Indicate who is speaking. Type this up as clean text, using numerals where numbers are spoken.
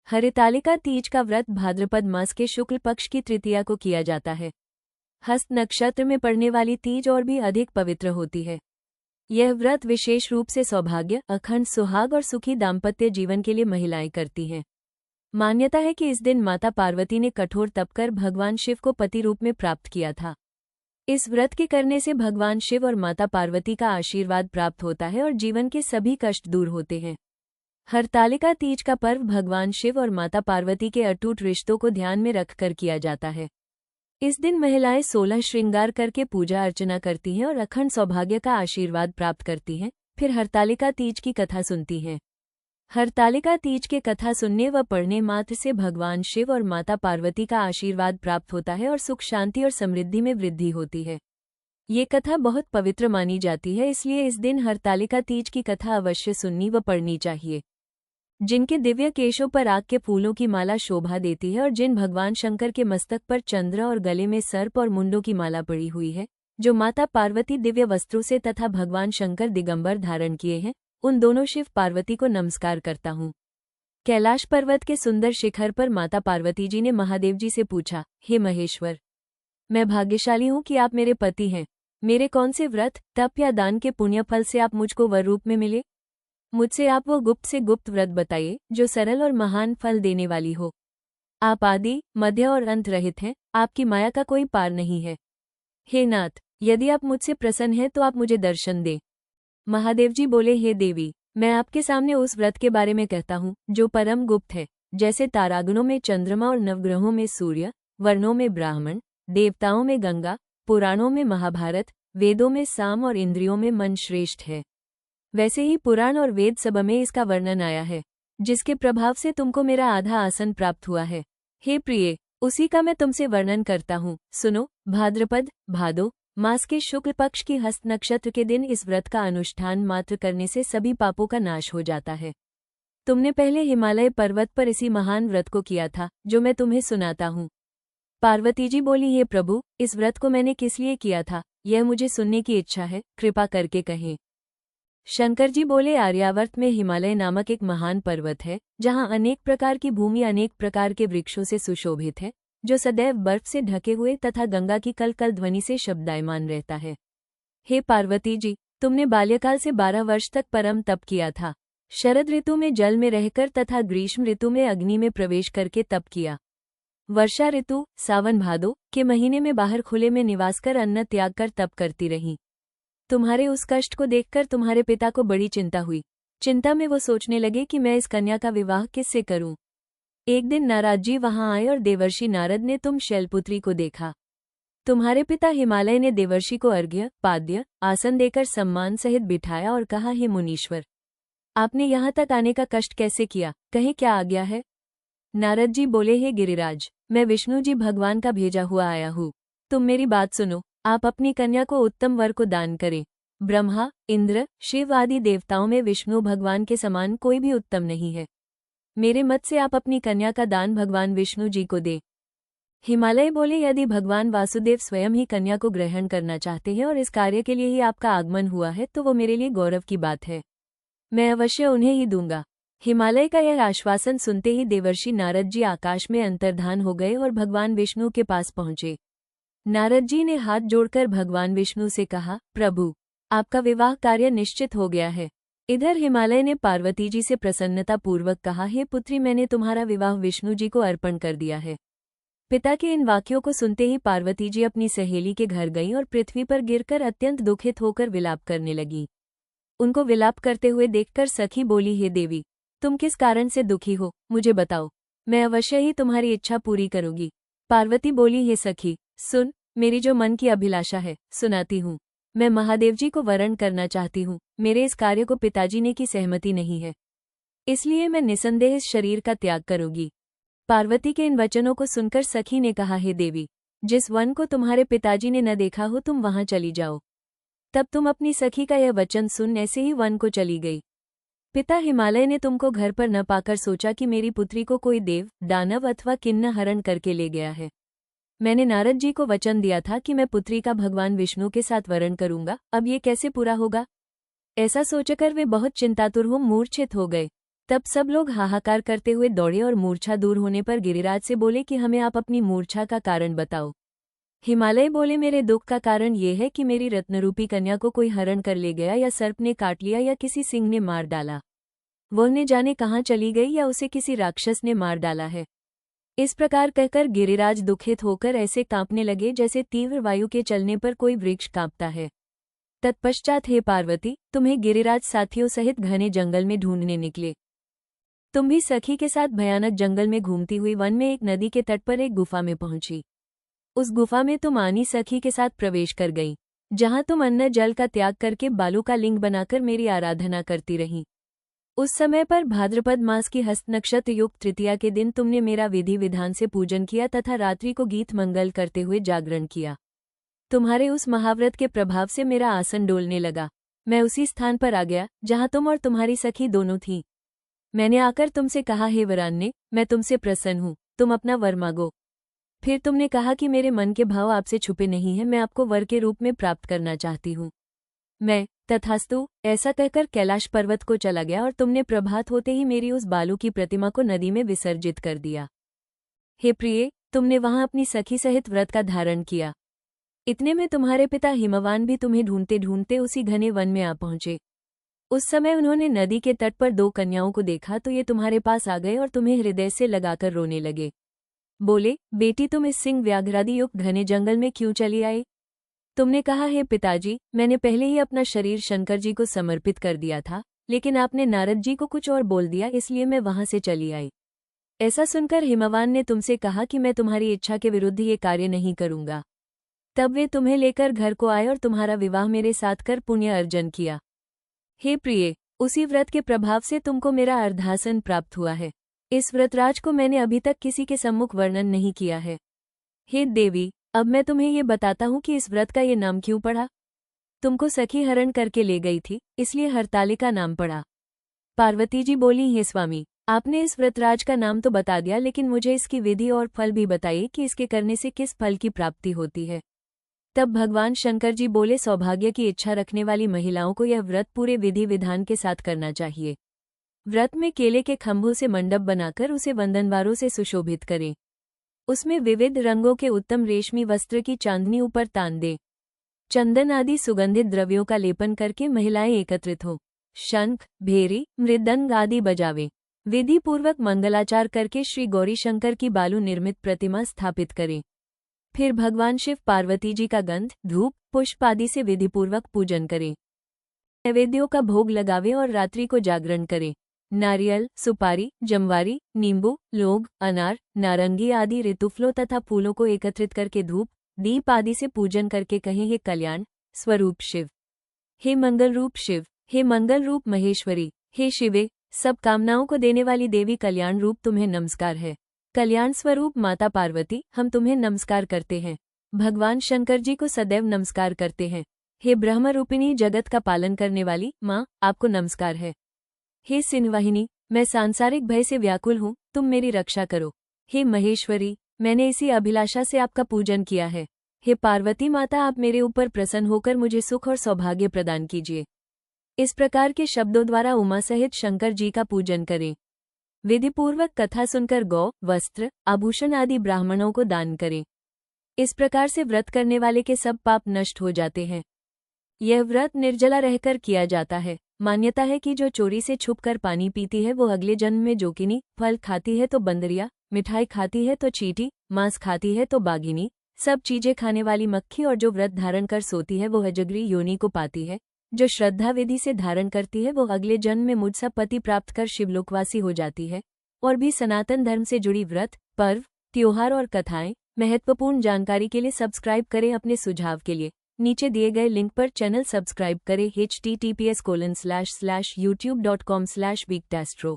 Speaker 1: हरितालिका तीज का व्रत भाद्रपद मास के शुक्ल पक्ष की तृतीया को किया जाता है। हस्त नक्षत्र में पड़ने वाली तीज और भी अधिक पवित्र होती है। यह व्रत विशेष रूप से सौभाग्य, अखंड सुहाग और सुखी दाम्पत्य जीवन के लिए महिलाएं करती हैं। मान्यता है कि इस दिन माता पार्वती ने कठोर तप कर भगवान शिव को पति रूप में प्राप्त किया था। इस व्रत के करने से भगवान शिव और माता पार्वती का आशीर्वाद प्राप्त होता है और जीवन के सभी कष्ट दूर होते हैं। हरतालिका तीज का पर्व भगवान शिव और माता पार्वती के अटूट रिश्तों को ध्यान में रखकर किया जाता है। इस दिन महिलाएं 16 श्रृंगार करके पूजा अर्चना करती हैं और अखंड सौभाग्य का आशीर्वाद प्राप्त करती हैं। फिर हरतालिका तीज की कथा सुनती हैं। हरतालिका तीज के कथा सुनने व पढ़ने मात्र से भगवान शिव और माता पार्वती का आशीर्वाद प्राप्त होता है और सुख शांति और समृद्धि में वृद्धि होती है। ये कथा बहुत पवित्र मानी जाती है, इसलिए इस दिन हरतालिका तीज की कथा अवश्य सुननी व पढ़नी चाहिए। जिनके दिव्य केशों पर आग के फूलों की माला शोभा देती है और जिन भगवान शंकर के मस्तक पर चंद्र और गले में सर्प और मुंडों की माला पड़ी हुई है, जो माता पार्वती दिव्य वस्त्रों से तथा भगवान शंकर दिगंबर धारण किए हैं, उन दोनों शिव पार्वती को नमस्कार करता हूँ। कैलाश पर्वत के सुंदर शिखर पर माता पार्वती जी ने महादेव जी से पूछा, हे महेश्वर, मैं भाग्यशाली हूँ कि आप मेरे पति हैं। मेरे कौन से व्रत, तप या दान के पुण्य फल से आप मुझको वर रूप में मिले? मुझसे आप वो गुप्त से गुप्त व्रत बताइए जो सरल और महान फल देने वाली हो। आप आदि, मध्य और अंत रहित हैं, आपकी माया का कोई पार नहीं है। हे नाथ, यदि आप मुझसे प्रसन्न हैं तो आप मुझे दर्शन दें। महादेव जी बोले, हे देवी, मैं आपके सामने उस व्रत के बारे में कहता हूँ जो परम गुप्त है। जैसे तारागणों में चंद्रमा और नवग्रहों में सूर्य, वर्णों में ब्राह्मण, देवताओं में गंगा, पुराणों में महाभारत, वेदों में साम और इंद्रियों में मन श्रेष्ठ है, वैसे ही पुराण और वेद सब में इसका वर्णन आया है, जिसके प्रभाव से तुमको मेरा आधा आसन प्राप्त हुआ है। हे प्रिय, उसी का मैं तुमसे वर्णन करता हूँ। सुनो, भाद्रपद भादो मास के शुक्ल पक्ष की हस्त नक्षत्र के दिन इस व्रत का अनुष्ठान मात्र करने से सभी पापों का नाश हो जाता है। तुमने पहले हिमालय पर्वत पर इसी महान व्रत को किया था, जो मैं तुम्हें सुनाता हूँ। पार्वती जी बोली, हे प्रभु, इस व्रत को मैंने किस लिए किया था, यह मुझे सुनने की इच्छा है, कृपा करके कहें। शंकर जी बोले, आर्यावर्त में हिमालय नामक एक महान पर्वत है, जहाँ अनेक प्रकार की भूमि अनेक प्रकार के वृक्षों से सुशोभित है, जो सदैव बर्फ से ढके हुए तथा गंगा की कल कल ध्वनि से शब्दायमान रहता है। हे पार्वती जी, तुमने बाल्यकाल से 12 वर्ष तक परम तप किया था। शरद ऋतु में जल में रहकर तथा ग्रीष्म ऋतु में अग्नि में प्रवेश करके तप किया। वर्षा ऋतु सावन भादो के महीने में बाहर खुले में निवास कर अन्न त्याग कर तप करती रही। तुम्हारे उस कष्ट को देखकर तुम्हारे पिता को बड़ी चिंता हुई। चिंता में वो सोचने लगे कि मैं इस कन्या का विवाह किससे करूं। एक दिन नारद जी वहां आए और देवर्षि नारद ने तुम शैलपुत्री को देखा। तुम्हारे पिता हिमालय ने देवर्षि को अर्घ्य, पाद्य, आसन देकर सम्मान सहित बिठाया और कहा, हे मुनीश्वर, आपने यहाँ तक आने का कष्ट कैसे किया, कहें क्या आज्ञा है? नारद जी बोले, हे गिरिराज, मैं विष्णु जी भगवान का भेजा हुआ आया हूँ। तुम मेरी बात सुनो। आप अपनी कन्या को उत्तम वर को दान करें। ब्रह्मा, इंद्र, शिव आदि देवताओं में विष्णु भगवान के समान कोई भी उत्तम नहीं है। मेरे मत से आप अपनी कन्या का दान भगवान विष्णु जी को दे। हिमालय बोले, यदि भगवान वासुदेव स्वयं ही कन्या को ग्रहण करना चाहते हैं और इस कार्य के लिए ही आपका आगमन हुआ है, तो वो मेरे लिए गौरव की बात है। मैं अवश्य उन्हें ही दूंगा। हिमालय का यह आश्वासन सुनते ही देवर्षि नारद जी आकाश में अंतर्धान हो गए और भगवान विष्णु के पास पहुंचे। नारद जी ने हाथ जोड़कर भगवान विष्णु से कहा, प्रभु, आपका विवाह कार्य निश्चित हो गया है। इधर हिमालय ने पार्वती जी से प्रसन्नता पूर्वक कहा, हे पुत्री, मैंने तुम्हारा विवाह विष्णु जी को अर्पण कर दिया है। पिता के इन वाक्यों को सुनते ही पार्वती जी अपनी सहेली के घर गईं और पृथ्वी पर गिरकर अत्यंत दुखित होकर विलाप करने लगी। उनको विलाप करते हुए देखकर सखी बोली, हे देवी, तुम किस कारण से दुखी हो, मुझे बताओ, मैं अवश्य ही तुम्हारी इच्छा पूरी करूंगी। पार्वती बोली, हे सखी, सुन, मेरी जो मन की अभिलाषा है सुनाती हूँ। मैं महादेव जी को वरण करना चाहती हूँ। मेरे इस कार्य को पिताजी ने की सहमति नहीं है, इसलिए मैं निसंदेह इस शरीर का त्याग करूंगी। पार्वती के इन वचनों को सुनकर सखी ने कहा, हे देवी, जिस वन को तुम्हारे पिताजी ने न देखा हो, तुम वहां चली जाओ। तब तुम अपनी सखी का यह वचन सुन ऐसे ही वन को चली गई। पिता हिमालय ने तुमको घर पर न पाकर सोचा कि मेरी पुत्री को कोई देव, दानव अथवा किन्नर हरण करके ले गया है। मैंने नारद जी को वचन दिया था कि मैं पुत्री का भगवान विष्णु के साथ वरण करूंगा, अब ये कैसे पूरा होगा? ऐसा सोचकर वे बहुत चिंतातुर हो मूर्छित हो गए। तब सब लोग हाहाकार करते हुए दौड़े और मूर्छा दूर होने पर गिरिराज से बोले कि हमें आप अपनी मूर्छा का कारण बताओ। हिमालय बोले, मेरे दुख का कारण ये है कि मेरी रत्नरूपी कन्या को कोई हरण कर ले गया, या सर्प ने काट लिया, या किसी सिंह ने मार डाला। वह न जाने कहाँ चली गई, या उसे किसी राक्षस ने मार डाला है। इस प्रकार कहकर गिरिराज दुखित होकर ऐसे कांपने लगे जैसे तीव्र वायु के चलने पर कोई वृक्ष कांपता है। तत्पश्चात हे पार्वती, तुम्हें गिरिराज साथियों सहित घने जंगल में ढूंढने निकले। तुम भी सखी के साथ भयानक जंगल में घूमती हुई वन में एक नदी के तट पर एक गुफा में पहुंची। उस गुफा में तुम आनी सखी के साथ प्रवेश कर गई, जहां तुम अन्न जल का त्याग करके बालू का लिंग बनाकर मेरी आराधना करती रही। उस समय पर भाद्रपद मास की हस्त नक्षत्र युक्त तृतीया के दिन तुमने मेरा विधि विधान से पूजन किया तथा रात्रि को गीत मंगल करते हुए जागरण किया। तुम्हारे उस महाव्रत के प्रभाव से मेरा आसन डोलने लगा। मैं उसी स्थान पर आ गया जहां तुम और तुम्हारी सखी दोनों थीं। मैंने आकर तुमसे कहा, हे वरान्य, मैं तुमसे प्रसन्न हूँ, तुम अपना वर मांगो। फिर तुमने कहा कि मेरे मन के भाव आपसे छुपे नहीं हैं, मैं आपको वर के रूप में प्राप्त करना चाहती हूँ। मैं तथास्तु ऐसा कहकर कैलाश पर्वत को चला गया और तुमने प्रभात होते ही मेरी उस बालू की प्रतिमा को नदी में विसर्जित कर दिया। हे प्रिय, तुमने वहां अपनी सखी सहित व्रत का धारण किया। इतने में तुम्हारे पिता हिमवान भी तुम्हें ढूंढते ढूंढते उसी घने वन में आ पहुंचे। उस समय उन्होंने नदी के तट पर 2 कन्याओं को देखा तो ये तुम्हारे पास आ गए और तुम्हें हृदय से लगाकर रोने लगे। बोले, बेटी, तुम इस सिंह व्याघ्रादि युक्त घने जंगल में क्यों चली आई? तुमने कहा, हे पिताजी, मैंने पहले ही अपना शरीर शंकर जी को समर्पित कर दिया था, लेकिन आपने नारद जी को कुछ और बोल दिया, इसलिए मैं वहां से चली आई। ऐसा सुनकर हिमवान ने तुमसे कहा कि मैं तुम्हारी इच्छा के विरुद्ध ये कार्य नहीं करूंगा। तब वे तुम्हें लेकर घर को आए और तुम्हारा विवाह मेरे साथ कर पुण्य अर्जन किया। हे प्रिय, उसी व्रत के प्रभाव से तुमको मेरा अर्धासन प्राप्त हुआ है। इस व्रतराज को मैंने अभी तक किसी के सम्मुख वर्णन नहीं किया है। हे देवी, अब मैं तुम्हें ये बताता हूँ कि इस व्रत का ये नाम क्यों पड़ा। तुमको सखी हरण करके ले गई थी, इसलिए हरतालिका नाम पड़ा। पार्वती जी बोली, हे स्वामी, आपने इस व्रतराज का नाम तो बता दिया, लेकिन मुझे इसकी विधि और फल भी बताइए कि इसके करने से किस फल की प्राप्ति होती है। तब भगवान शंकर जी बोले, सौभाग्य की इच्छा रखने वाली महिलाओं को यह व्रत पूरे विधि विधान के साथ करना चाहिए। व्रत में केले के खंभों से मंडप बनाकर उसे वंदनवारों से सुशोभित करें। उसमें विविध रंगों के उत्तम रेशमी वस्त्र की चांदनी ऊपर तान दें। चंदन आदि सुगंधित द्रव्यों का लेपन करके महिलाएं एकत्रित हों। शंख, भेरी, मृदंग आदि बजावें। विधि पूर्वक मंगलाचार करके श्री गौरी शंकर की बालू निर्मित प्रतिमा स्थापित करें। फिर भगवान शिव पार्वती जी का गंध, धूप, पुष्प आदि से विधिपूर्वक पूजन करें। नैवेद्यों का भोग लगावें और रात्रि को जागरण करें। नारियल, सुपारी, जमवारी, नींबू, लौंग, अनार, नारंगी आदि ऋतुफलों तथा फूलों को एकत्रित करके धूप, दीप आदि से पूजन करके कहें, हे कल्याण स्वरूप शिव, हे मंगल रूप शिव, हे मंगल रूप महेश्वरी, हे शिवे, सब कामनाओं को देने वाली देवी कल्याण रूप तुम्हें नमस्कार है। कल्याण स्वरूप माता पार्वती, हम तुम्हें नमस्कार करते हैं। भगवान शंकर जी को सदैव नमस्कार करते हैं। हे ब्रह्म रूपिणी, जगत का पालन करने वाली माँ, आपको नमस्कार है। हे सिंहवाहिनी, मैं सांसारिक भय से व्याकुल हूँ, तुम मेरी रक्षा करो। हे महेश्वरी, मैंने इसी अभिलाषा से आपका पूजन किया है। हे पार्वती माता, आप मेरे ऊपर प्रसन्न होकर मुझे सुख और सौभाग्य प्रदान कीजिए। इस प्रकार के शब्दों द्वारा उमा सहित शंकर जी का पूजन करें। विधिपूर्वक कथा सुनकर गौ, वस्त्र, आभूषण आदि ब्राह्मणों को दान करें। इस प्रकार से व्रत करने वाले के सब पाप नष्ट हो जाते हैं। यह व्रत निर्जला रहकर किया जाता है। मान्यता है कि जो चोरी से छुपकर पानी पीती है वो अगले जन्म में जोकिनी, फल खाती है तो बंदरिया, मिठाई खाती है तो चींटी, मांस खाती है तो बाघिनी, सब चीजें खाने वाली मक्खी, और जो व्रत धारण कर सोती है वो अजगरी योनि को पाती है। जो श्रद्धा विधि से धारण करती है वो अगले जन्म में मुझसा पति प्राप्त कर शिवलोकवासी हो जाती है। और भी सनातन धर्म से जुड़ी व्रत, पर्व, त्योहार और कथाएं, महत्वपूर्ण जानकारी के लिए सब्सक्राइब करें। अपने सुझाव के लिए नीचे दिए गए लिंक पर चैनल सब्सक्राइब करें https://youtube.com/bigtastro।